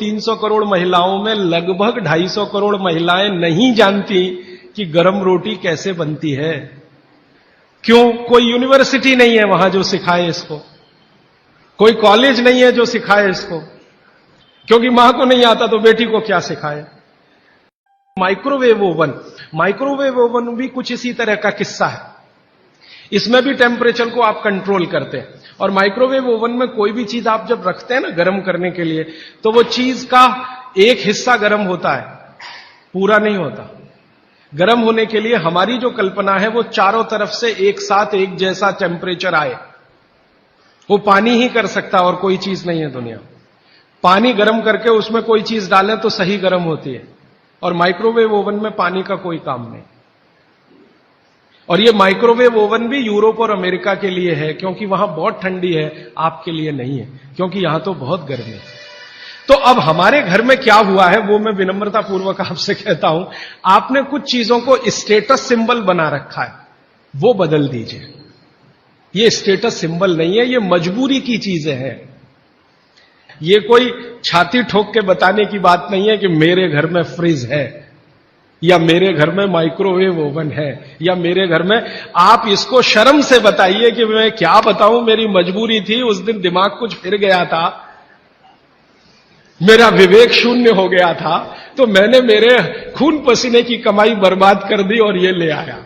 300 करोड़ महिलाओं में लगभग 250 करोड़ महिलाएं नहीं जानती कि गरम रोटी कैसे बनती है। क्यों? कोई यूनिवर्सिटी नहीं है वहां जो सिखाए इसको, कोई कॉलेज नहीं है जो सिखाए इसको, क्योंकि मां को नहीं आता तो बेटी को क्या सिखाए। माइक्रोवेव ओवन भी कुछ इसी तरह का किस्सा है। इसमें भी टेम्परेचर को आप कंट्रोल करते हैं, और माइक्रोवेव ओवन में कोई भी चीज आप जब रखते हैं ना गर्म करने के लिए, तो वो चीज का एक हिस्सा गर्म होता है, पूरा नहीं होता। गर्म होने के लिए हमारी जो कल्पना है वो चारों तरफ से एक साथ एक जैसा टेम्परेचर आए, वो पानी ही कर सकता और कोई चीज नहीं है दुनिया। पानी गर्म करके उसमें कोई चीज डालें तो सही गर्म होती है, और माइक्रोवेव ओवन में पानी का कोई काम नहीं। और ये माइक्रोवेव ओवन भी यूरोप और अमेरिका के लिए है, क्योंकि वहां बहुत ठंडी है, आपके लिए नहीं है, क्योंकि यहां तो बहुत गर्मी है। तो अब हमारे घर में क्या हुआ है वो मैं विनम्रता पूर्वक आपसे कहता हूं, आपने कुछ चीजों को स्टेटस सिंबल बना रखा है, वो बदल दीजिए। ये स्टेटस सिंबल नहीं है, ये मजबूरी की चीजें हैं। ये कोई छाती ठोक के बताने की बात नहीं है कि मेरे घर में फ्रिज है, या मेरे घर में माइक्रोवेव ओवन है, या मेरे घर में। आप इसको शर्म से बताइए कि मैं क्या बताऊं, मेरी मजबूरी थी, उस दिन दिमाग कुछ फिर गया था, मेरा विवेक शून्य हो गया था, तो मैंने मेरे खून पसीने की कमाई बर्बाद कर दी और ये ले आया,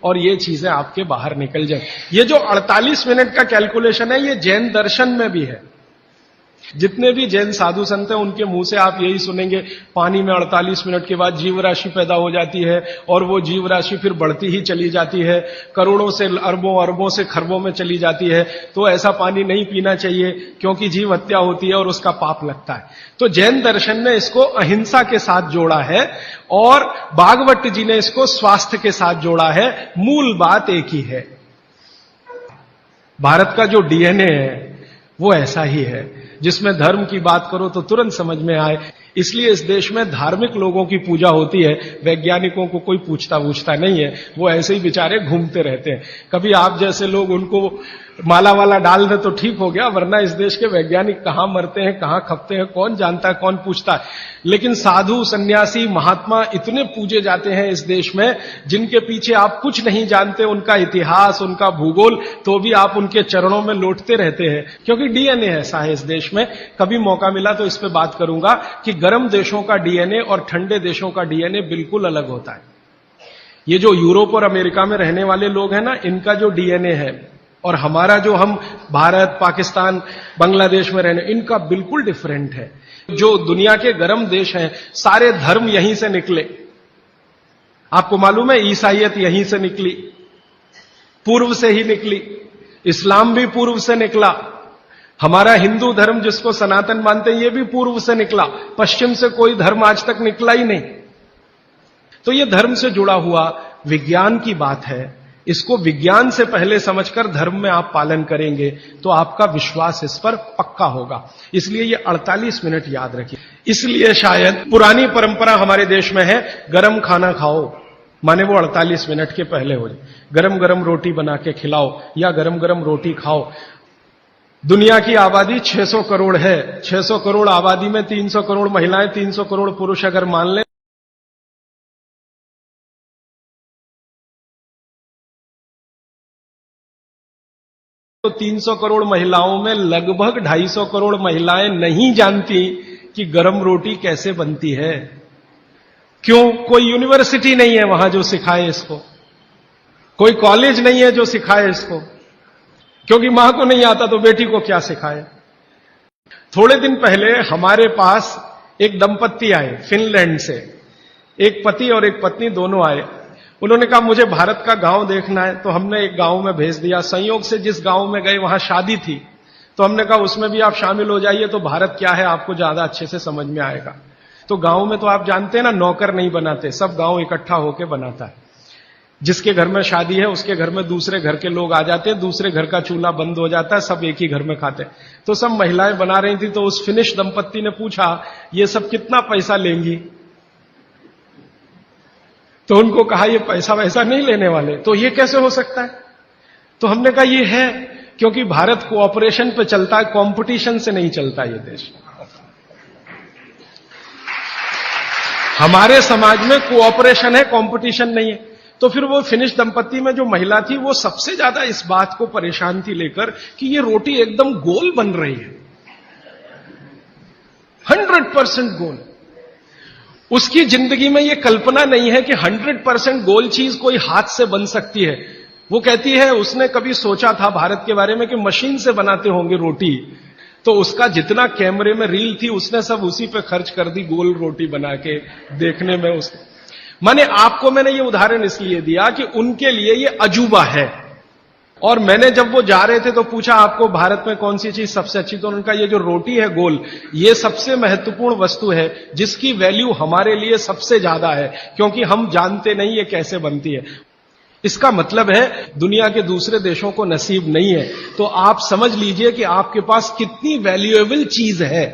और ये चीजें आपके बाहर निकल जाए। ये जो 48 मिनट का कैलकुलेशन है, ये जैन दर्शन में भी है। जितने भी जैन साधु संत हैं उनके मुंह से आप यही सुनेंगे, पानी में 48 मिनट के बाद जीव राशि पैदा हो जाती है, और वो जीव राशि फिर बढ़ती ही चली जाती है, करोड़ों से अरबों, अरबों से खरबों में चली जाती है। तो ऐसा पानी नहीं पीना चाहिए, क्योंकि जीव हत्या होती है और उसका पाप लगता है। तो जैन दर्शन ने इसको अहिंसा के साथ जोड़ा है, और भागवत जी ने इसको स्वास्थ्य के साथ जोड़ा है। मूल बात एक ही है। भारत का जो डीएनए है वो ऐसा ही है, जिसमें धर्म की बात करो तो तुरंत समझ में आए। इसलिए इस देश में धार्मिक लोगों की पूजा होती है, वैज्ञानिकों को कोई पूछता नहीं है, वो ऐसे ही बेचारे घूमते रहते हैं। कभी आप जैसे लोग उनको माला वाला डाल दे तो ठीक हो गया, वरना इस देश के वैज्ञानिक कहां मरते हैं, कहां खपते हैं, कौन जानता है, कौन पूछता है। लेकिन साधु, सन्यासी, महात्मा इतने पूजे जाते हैं इस देश में, जिनके पीछे आप कुछ नहीं जानते, उनका इतिहास, उनका भूगोल, तो भी आप उनके चरणों में लौटते रहते हैं, क्योंकि डीएनए ऐसा है इस देश में। कभी मौका मिला तो इस पे बात करूंगा कि गर्म देशों का डीएनए और ठंडे देशों का डीएनए बिल्कुल अलग होता है। ये जो यूरोप और अमेरिका में रहने वाले लोग हैं ना, इनका जो डीएनए है, और हमारा जो हम भारत, पाकिस्तान, बांग्लादेश में रहने, इनका बिल्कुल डिफरेंट है। जो दुनिया के गर्म देश हैं, सारे धर्म यहीं से निकले। आपको मालूम है, ईसाईयत यहीं से निकली, पूर्व से ही निकली। इस्लाम भी पूर्व से निकला। हमारा हिंदू धर्म, जिसको सनातन मानते हैं, ये भी पूर्व से निकला। पश्चिम से कोई धर्म आज तक निकला ही नहीं। तो ये धर्म से जुड़ा हुआ विज्ञान की बात है। इसको विज्ञान से पहले समझकर धर्म में आप पालन करेंगे तो आपका विश्वास इस पर पक्का होगा। इसलिए ये 48 मिनट याद रखिए। इसलिए शायद पुरानी परंपरा हमारे देश में है, गरम खाना खाओ, माने वो 48 मिनट के पहले हो जाए। गरम गरम रोटी बना के खिलाओ, या गरम गरम रोटी खाओ। दुनिया की आबादी 600 करोड़ है। 600 करोड़ आबादी में 300 करोड़ महिलाएं, 300 करोड़ पुरुष अगर मान लें, तो 300 करोड़ महिलाओं में लगभग 250 करोड़ महिलाएं नहीं जानती कि गरम रोटी कैसे बनती है। क्यों? कोई यूनिवर्सिटी नहीं है वहां जो सिखाए इसको, कोई कॉलेज नहीं है जो सिखाए इसको, क्योंकि मां को नहीं आता तो बेटी को क्या सिखाए। थोड़े दिन पहले हमारे पास एक दंपत्ति आए फिनलैंड से, एक पति और एक पत्नी दोनों आए। उन्होंने कहा मुझे भारत का गांव देखना है, तो हमने एक गांव में भेज दिया। संयोग से जिस गांव में गए वहां शादी थी, तो हमने कहा उसमें भी आप शामिल हो जाइए, तो भारत क्या है आपको ज्यादा अच्छे से समझ में आएगा। तो गांव में तो आप जानते हैं ना, नौकर नहीं बनाते, सब गांव इकट्ठा होकर बनाता है। जिसके घर में शादी है उसके घर में दूसरे घर के लोग आ जाते हैं, दूसरे घर का चूल्हा बंद हो जाता है, सब एक ही घर में खाते हैं। तो सब महिलाएं बना रही थी, तो उस फिनिश दंपत्ति ने पूछा ये सब कितना पैसा लेंगी। तो उनको कहा ये पैसा वैसा नहीं लेने वाले। तो ये कैसे हो सकता है? तो हमने कहा ये है क्योंकि भारत कोऑपरेशन पे चलता है, कंपटीशन से नहीं चलता ये देश। हमारे समाज में कोऑपरेशन है, कंपटीशन नहीं है। तो फिर वो फिनिश दंपत्ति में जो महिला थी वो सबसे ज्यादा इस बात को परेशान थी लेकर कि ये रोटी एकदम गोल बन रही है, 100% गोल। उसकी जिंदगी में ये कल्पना नहीं है कि 100% गोल चीज कोई हाथ से बन सकती है। वो कहती है उसने कभी सोचा था भारत के बारे में कि मशीन से बनाते होंगे रोटी, तो उसका जितना कैमरे में रील थी उसने सब उसी पे खर्च कर दी, गोल रोटी बना के देखने में। उसने मैंने ये उदाहरण इसलिए दिया कि उनके लिए ये अजूबा है। और मैंने जब वो जा रहे थे तो पूछा आपको भारत में कौन सी चीज सबसे अच्छी, तो उनका ये जो रोटी है गोल, ये सबसे महत्वपूर्ण वस्तु है जिसकी वैल्यू हमारे लिए सबसे ज्यादा है, क्योंकि हम जानते नहीं ये कैसे बनती है। इसका मतलब है दुनिया के दूसरे देशों को नसीब नहीं है। तो आप समझ लीजिए कि आपके पास कितनी वैल्यूएबल चीज है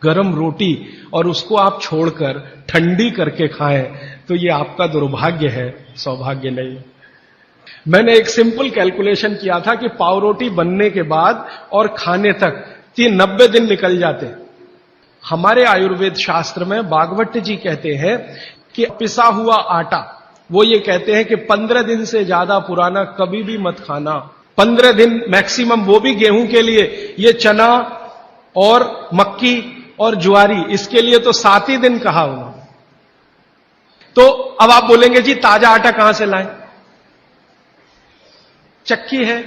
गरम रोटी, और उसको आप छोड़कर ठंडी करके खाएं तो ये आपका दुर्भाग्य है, सौभाग्य नहीं। मैंने एक सिंपल कैलकुलेशन किया था कि पाव रोटी बनने के बाद और खाने तक 90 दिन निकल जाते। हमारे आयुर्वेद शास्त्र में भागवत जी कहते हैं कि पिसा हुआ आटा, वो ये कहते हैं कि 15 दिन से ज्यादा पुराना कभी भी मत खाना। 15 दिन मैक्सिमम, वो भी गेहूं के लिए। ये चना और मक्की और ज्वारी, इसके लिए तो 7 ही दिन कहा हुआ। तो अब आप बोलेंगे जी ताजा आटा कहां से लाएं? चक्की है,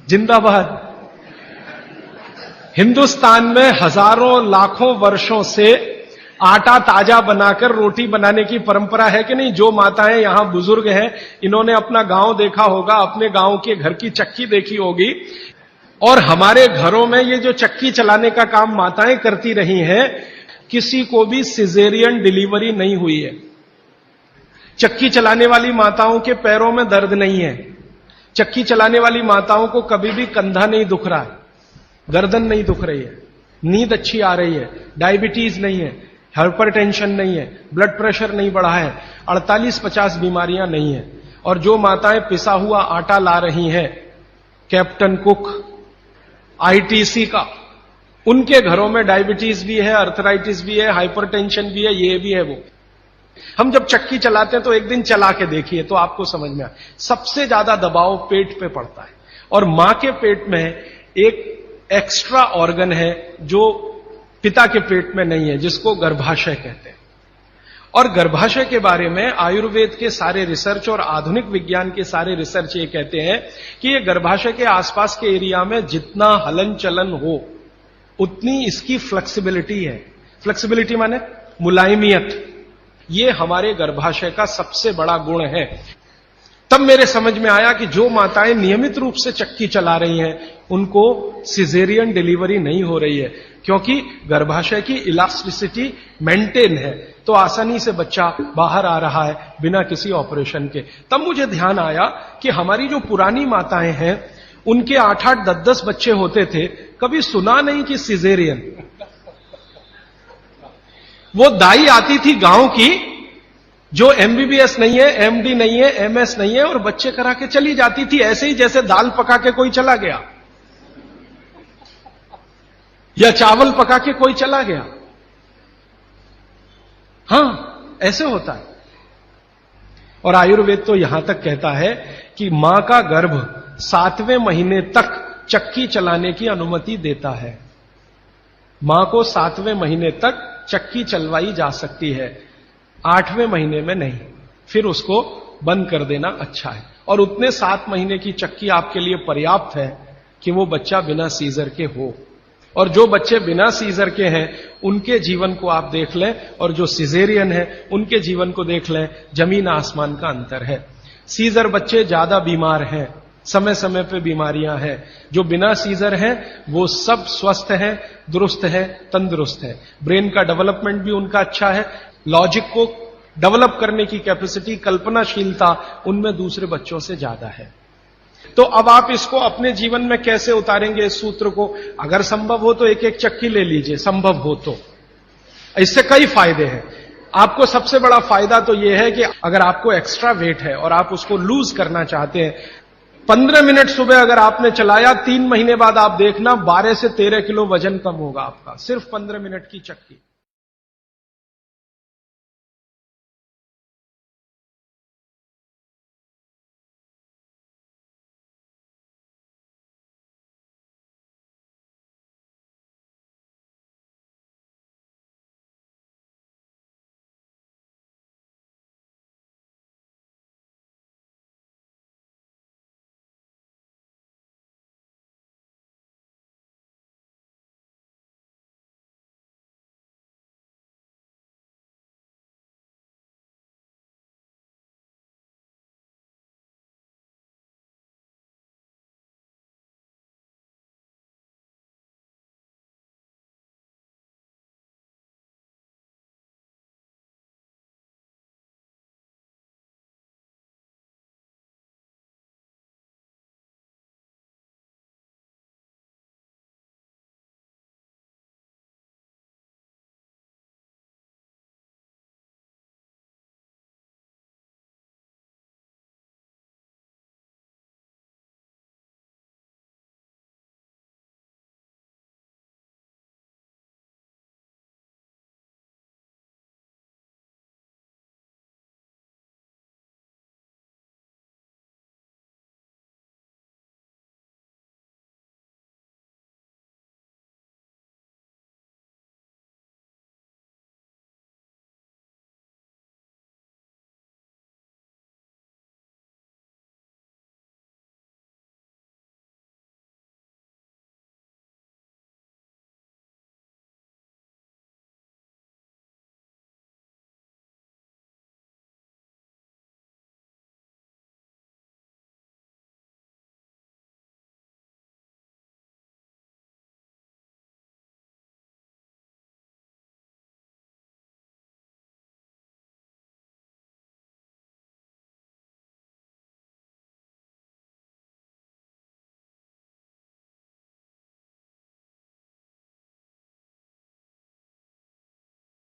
जिंदाबाद। हिंदुस्तान में हजारों लाखों वर्षों से आटा ताजा बनाकर रोटी बनाने की परंपरा है कि नहीं? जो माताएं यहां बुजुर्ग हैं, इन्होंने अपना गांव देखा होगा, अपने गांव के घर की चक्की देखी होगी। और हमारे घरों में ये जो चक्की चलाने का काम माताएं करती रही हैं, किसी को भी सिजेरियन डिलीवरी नहीं हुई है। चक्की चलाने वाली माताओं के पैरों में दर्द नहीं है। चक्की चलाने वाली माताओं को कभी भी कंधा नहीं दुख रहा है, गर्दन नहीं दुख रही है, नींद अच्छी आ रही है, डायबिटीज नहीं है, हाइपरटेंशन नहीं है, ब्लड प्रेशर नहीं बढ़ा है, 48-50 बीमारियां नहीं है। और जो माताएं पिसा हुआ आटा ला रही हैं, कैप्टन कुक, आईटीसी का, उनके घरों में डायबिटीज भी है, अर्थराइटिस भी है, हाइपरटेंशन भी है, ये भी है। वो हम जब चक्की चलाते हैं तो एक दिन चला के देखिए तो आपको समझ में आए, सबसे ज्यादा दबाव पेट पे पड़ता है। और मां के पेट में एक एक्स्ट्रा ऑर्गन है जो पिता के पेट में नहीं है, जिसको गर्भाशय कहते हैं। और गर्भाशय के बारे में आयुर्वेद के सारे रिसर्च और आधुनिक विज्ञान के सारे रिसर्च ये कहते हैं कि ये गर्भाशय के आसपास के एरिया में जितना हलन चलन हो उतनी इसकी फ्लेक्सिबिलिटी है। फ्लेक्सिबिलिटी माने मुलायमियत। ये हमारे गर्भाशय का सबसे बड़ा गुण है। तब मेरे समझ में आया कि जो माताएं नियमित रूप से चक्की चला रही हैं उनको सिजेरियन डिलीवरी नहीं हो रही है, क्योंकि गर्भाशय की इलास्टिसिटी मेंटेन है, तो आसानी से बच्चा बाहर आ रहा है बिना किसी ऑपरेशन के। तब मुझे ध्यान आया कि हमारी जो पुरानी माताएं हैं उनके 8-8, 10-10 बच्चे होते थे, कभी सुना नहीं कि सिजेरियन। वो दाई आती थी गांव की, जो एमबीबीएस नहीं है, एमडी नहीं है, एमएस नहीं है, और बच्चे करा के चली जाती थी, ऐसे ही जैसे दाल पका के कोई चला गया या चावल पका के कोई चला गया। हां, ऐसे होता है। और आयुर्वेद तो यहां तक कहता है कि मां का गर्भ 7वें महीने तक चक्की चलाने की अनुमति देता है। मां को 7वें महीने तक चक्की चलवाई जा सकती है, 8वें महीने में नहीं, फिर उसको बंद कर देना अच्छा है। और उतने 7 महीने की चक्की आपके लिए पर्याप्त है कि वो बच्चा बिना सीजर के हो। और जो बच्चे बिना सीजर के हैं उनके जीवन को आप देख लें, और जो सिजेरियन है उनके जीवन को देख लें, जमीन आसमान का अंतर है। सीजर बच्चे ज्यादा बीमार हैं, समय समय पे बीमारियां हैं। जो बिना सीजर हैं वो सब स्वस्थ हैं, दुरुस्त हैं, तंदुरुस्त हैं। ब्रेन का डेवलपमेंट भी उनका अच्छा है, लॉजिक को डेवलप करने की कैपेसिटी, कल्पनाशीलता उनमें दूसरे बच्चों से ज्यादा है। तो अब आप इसको अपने जीवन में कैसे उतारेंगे इस सूत्र को? अगर संभव हो तो एक एक चक्की ले लीजिए, संभव हो तो। इससे कई फायदे हैं। आपको सबसे बड़ा फायदा तो यह है कि अगर आपको एक्स्ट्रा वेट है और आप उसको लूज करना चाहते हैं, 15 मिनट सुबह अगर आपने चलाया, 3 महीने बाद आप देखना 12 से 13 किलो वजन कम होगा आपका, सिर्फ 15 मिनट की चक्की।